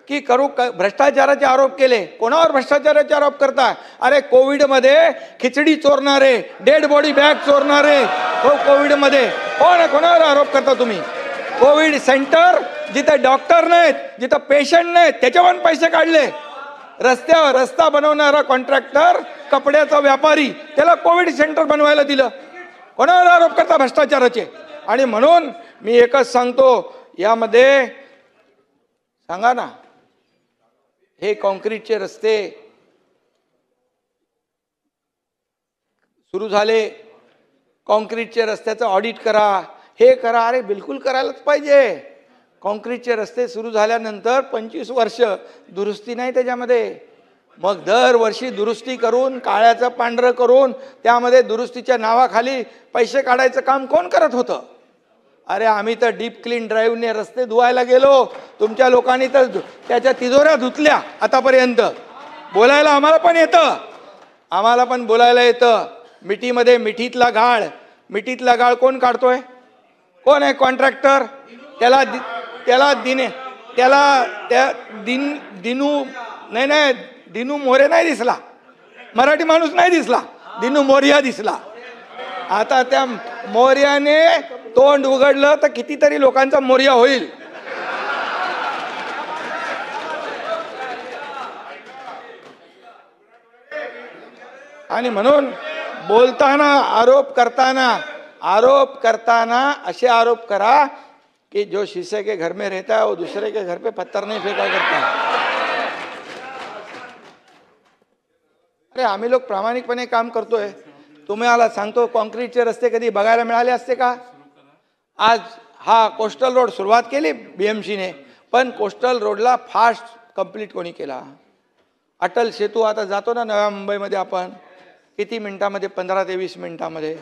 की भ्रष्टाचाराचे आरोप केले. कोणावर भ्रष्टाचाराचे आरोप करताय? अरे कोविडमध्ये खिचडी चोरणारे, डेड बॉडी बॅग चोरणारे, कोविडमध्ये कोणावर आरोप करता तुम्ही? कोविड सेंटर जिथे डॉक्टर नाहीत, जिथं पेशंट नाहीत, त्याच्यावर पैसे काढले. रस्त्यावर रस्ता बनवणारा कॉन्ट्रॅक्टर, कपड्याचा व्यापारी, त्याला कोविड सेंटर बनवायला दिलं. कोणावर आरोप करता भ्रष्टाचाराचे? आणि म्हणून मी एकच सांगतो, यामध्ये सांगा ना, हे कॉन्क्रीटचे रस्ते सुरू झाले, कॉन्क्रीटचे रस्त्याचं ऑडिट करा, हे करा. अरे बिलकुल करायलाच पाहिजे. कॉन्क्रीटचे रस्ते सुरू झाल्यानंतर 25 वर्ष दुरुस्ती नाही त्याच्यामध्ये. मग दरवर्षी दुरुस्ती करून, काळ्याचं पांढरं करून, त्यामध्ये दुरुस्तीच्या नावाखाली पैसे काढायचं काम कोण करत होतं? अरे आम्ही तर डीप क्लीन ड्राईव्हने रस्ते धुवायला गेलो, तुमच्या लोकांनी तर त्याच्या तिजोऱ्या धुतल्या आतापर्यंत. बोलायला आम्हाला पण बोलायला येतं. मिठीमध्ये मिठीतला गाळ कोण काढतोय? कोण आहे? कॉन्ट्रॅक्टर. दिनू मोरे नाही दिसला, मराठी माणूस नाही दिसला, दिनू मोरिया दिसला. आता त्या मोर्याने तोंड उघडलं तर कितीतरी लोकांचा मोर्या होईल. आणि म्हणून बोलताना, आरोप करताना असे आरोप करा कि जो शीशे के घर में रहता है वो दूसरे के घर पे पत्थर नहीं फेंका करता है. अरे आम्ही लोक प्रामाणिकपणे काम करतोय. तुम्हाला सांगतो, कॉन्क्रीटचे रस्ते कधी बघायला मिळाले असते का? आज हा कोस्टल रोड सुरुवात केली BMCने, पण कोस्टल रोडला फास्ट कंप्लीट कोणी केला? अटल सेतू आता जातो ना नव्या मुंबईमध्ये आपण, किती मिनिटामध्ये? 15 ते 20 मिनिटामध्ये.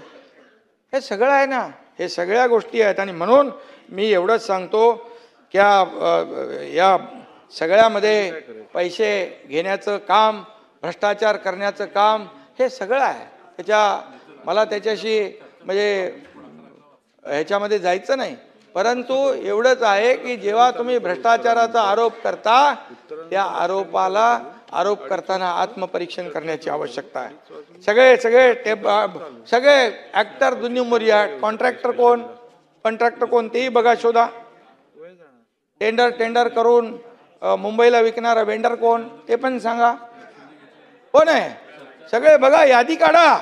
हे सगळं आहे ना, हे सगळ्या गोष्टी आहेत. आणि म्हणून मी एवढंच सांगतो की या सगळ्यामध्ये पैसे घेण्याचं काम, भ्रष्टाचार करण्याचं काम हे सगळं आहे. मला त्याच्याशी म्हणजे ह्याच्यामध्ये जायचं नाही, परंतु एवढंच आहे की जेव्हा तुम्ही भ्रष्टाचाराचा आरोप करता, त्या आरोप करताना आत्मपरीक्षण करण्याची आवश्यकता आहे. सगळे ऍक्टर दुनिया मोरिया. कॉन्ट्रॅक्टर कोण तेही बघा, शोधा. टेंडर करून मुंबईला विकणारा वेंडर कोण ते पण सांगा. कोण आहे? सगळे बघा, यादी काढा.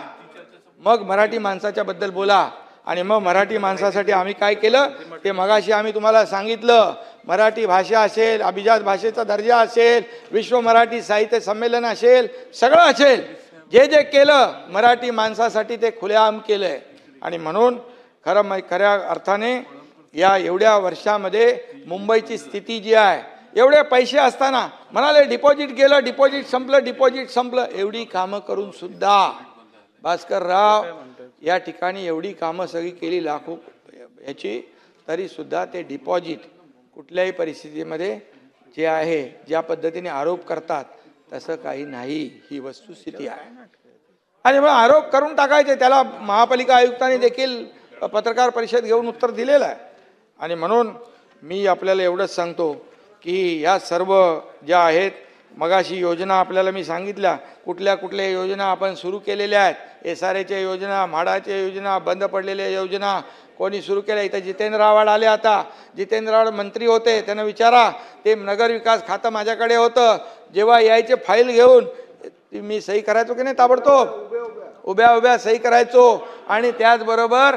मग मराठी माणसाच्या बद्दल बोला. आणि मग मराठी माणसासाठी आम्ही काय केलं ते मगाशी आम्ही तुम्हाला सांगितलं. मराठी भाषा असेल, अभिजात भाषेचा दर्जा असेल, विश्व मराठी साहित्य संमेलन असेल, सगळं असेल, जे केलं मराठी माणसासाठी ते खुलेआम केलंय. आणि म्हणून खऱ्या अर्थाने या एवढ्या वर्षामध्ये मुंबईची स्थिती जी आहे, एवढे पैसे असताना म्हणाले डिपॉझिट गेलं, डिपॉझिट संपलं, एवढी कामं करून सुद्धा भास्करराव या ठिकाणी एवढी कामं सगळी केली लाखो ह्याची, तरी सुद्धा ते डिपॉझिट कुठल्याही परिस्थितीमध्ये जे आहे, ज्या पद्धतीने आरोप करतात तसं काही नाही. ही वस्तुस्थिती आहे. आणि मग आरोप करून टाकायचे. त्याला महापालिका आयुक्तांनी देखील पत्रकार परिषद घेऊन उत्तर दिलेलं आहे. आणि म्हणून मी आपल्याला एवढंच सांगतो की या सर्व ज्या आहेत, मगाशी योजना आपल्याला मी सांगितल्या, कुठल्या योजना आपण सुरू केलेल्या आहेत. SRAच्या योजना, म्हाडाच्या योजना, बंद पडलेल्या योजना कोणी सुरू केल्या. इथं जितेंद्र आव्हाड आले. आता जितेंद्र आव्हाड मंत्री होते, त्यांना विचारा. ते नगर विकास खातं माझ्याकडे होतं. जेव्हा यायचे फाईल घेऊन मी सही करायचो की नाही, ताबडतोब उभ्या सही करायचो. आणि त्याचबरोबर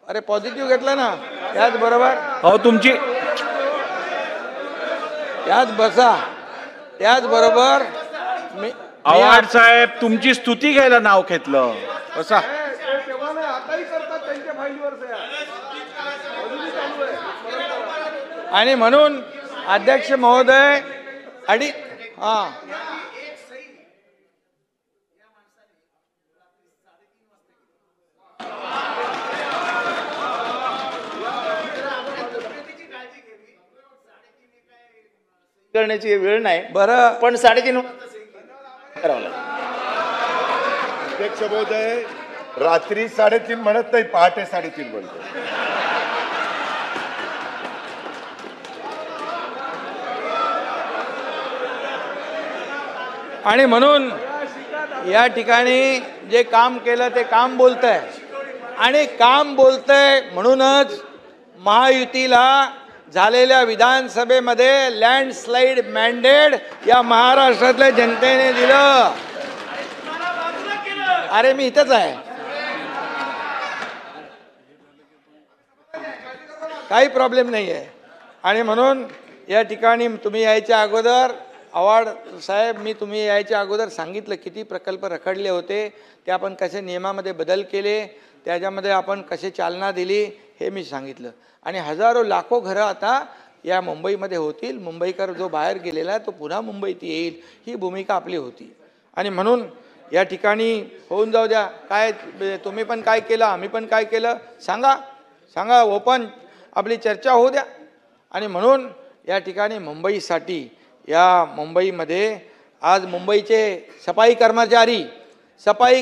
अरे पॉझिटिव्ह घेतलं ना, त्याचबरोबर हो तुमची त्याचबरोबर आव्हाड साहेब तुमची स्तुती घ्यायला नाव घेतलं कसा. आणि म्हणून अध्यक्ष महोदय करण्याची वेळ नाही. बरं, पण 3:30 अध्यक्ष महोदय, रात्री 3:30 म्हणत नाही, पहाटे 3:30 म्हणतो. आणि म्हणून या ठिकाणी जे काम केलं ते काम बोलतंय आणि काम बोलतंय म्हणूनच महायुतीला झालेल्या विधानसभेमध्ये लँडस्लाईड मॅन्डेट या महाराष्ट्रातल्या जनतेने दिलं. अरे मी इथंच आहे, काही प्रॉब्लेम नाही आहे. आणि म्हणून या ठिकाणी तुम्ही यायच्या अगोदर आव्हाड साहेब, मी तुम्ही यायच्या अगोदर सांगितलं किती प्रकल्प रखडले होते, ते आपण कसे नियमामध्ये बदल केले, त्याच्यामध्ये आपण कसे चालना दिली हे मी सांगितलं. आणि हजारो लाखो घरं आता या मुंबईमध्ये होतील. मुंबईकर जो बाहेर गेलेला आहे तो पुन्हा मुंबईत येईल, ही भूमिका आपली होती. आणि म्हणून या ठिकाणी होऊन जाऊ द्या. काय तुम्ही पण काय केलं, आम्ही पण काय केलं, सांगा सांगा, ओपन आपली चर्चा होऊ द्या. आणि म्हणून या ठिकाणी मुंबईसाठी, या मुंबईमध्ये आज मुंबईचे सफाई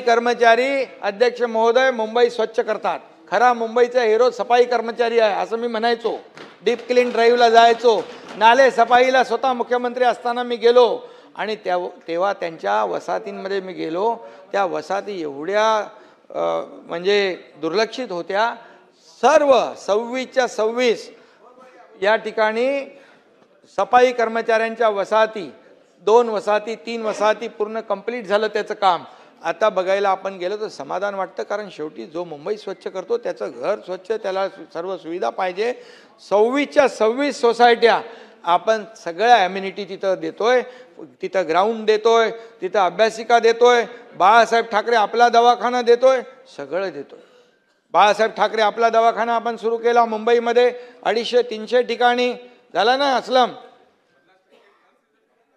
कर्मचारी अध्यक्ष महोदय मुंबई स्वच्छ करतात. खरा मुंबईचा हिरो सफाई कर्मचारी आहे असं मी म्हणायचो. डीप क्लीन ड्राईव्हला जायचो, नाले सफाईला स्वतः मुख्यमंत्री असताना मी गेलो आणि तेव्हा त्यांच्या वसाहतींमध्ये मी गेलो. त्या वसाहती एवढ्या म्हणजे दुर्लक्षित होत्या. सर्व 26च्या 26 या ठिकाणी सफाई कर्मचाऱ्यांच्या वसाहती, 2 वसाहती 3 वसाहती पूर्ण कंप्लीट झालं त्याचं काम. आता बघायला आपण गेलो तर समाधान वाटतं, कारण शेवटी जो मुंबई स्वच्छ करतो त्याचं घर स्वच्छ, त्याला सर्व सुविधा पाहिजे. 26च्या 26 सोसायट्या आपण सगळ्या ॲम्युनिटी तिथं देतोय, तिथं ग्राउंड देतोय, तिथं अभ्यासिका देतोय, बाळासाहेब ठाकरे आपला दवाखाना देतोय, सगळं देतोय. बाळासाहेब ठाकरे आपला दवाखाना आपण सुरू केला मुंबईमध्ये 250-300 ठिकाणी झाला ना असलम.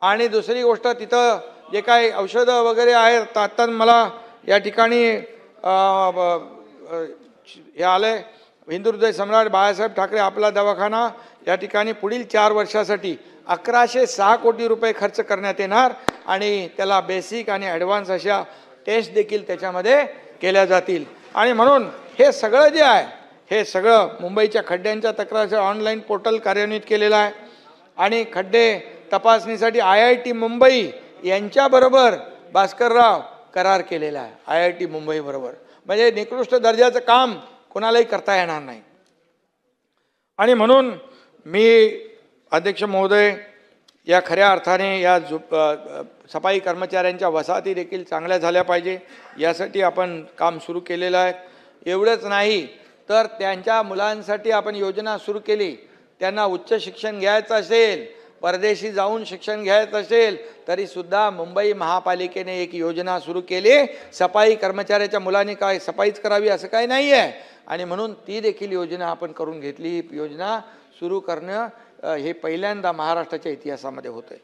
आणि दुसरी गोष्ट, तिथं जे काही औषधं वगैरे आहेत, आता मला या ठिकाणी हे आलंय, हिंदू हृदय सम्राट बाळासाहेब ठाकरे आपला दवाखाना या ठिकाणी पुढील 4 वर्षासाठी 1106 कोटी रुपये खर्च करण्यात येणार. आणि त्याला बेसिक आणि ॲडव्हान्स अशा टेस्ट देखील त्याच्यामध्ये केल्या जातील. आणि म्हणून हे सगळं जे आहे, हे सगळं मुंबईच्या खड्ड्यांच्या तक्रारीचं ऑनलाईन पोर्टल कार्यान्वित केलेलं आहे. आणि खड्डे तपासणीसाठी IIT मुंबई यांच्याबरोबर भास्करराव करार केलेला आहे, IIT मुंबई बरोबर. म्हणजे निकृष्ट दर्जाचं काम कोणालाही करता येणार नाही. आणि म्हणून मी अध्यक्ष महोदय, या खऱ्या अर्थाने या सफाई कर्मचाऱ्यांच्या वसाहती देखील चांगल्या झाल्या पाहिजे यासाठी आपण काम सुरू केलेलं आहे. एवढंच नाही तर त्यांच्या मुलांसाठी आपण योजना सुरू केली. त्यांना उच्च शिक्षण घ्यायचं असेल, परदेशी जाऊन शिक्षण घ्यायचं असेल तरीसुद्धा मुंबई महापालिकेने एक योजना सुरू केली. सफाई कर्मचाऱ्याच्या मुलांनी काय सफाईच करावी असं काही नाही आहे. आणि म्हणून ती देखील योजना आपण करून घेतली. योजना सुरू करणं हे पहिल्यांदा महाराष्ट्राच्या इतिहासामध्ये होतं आहे.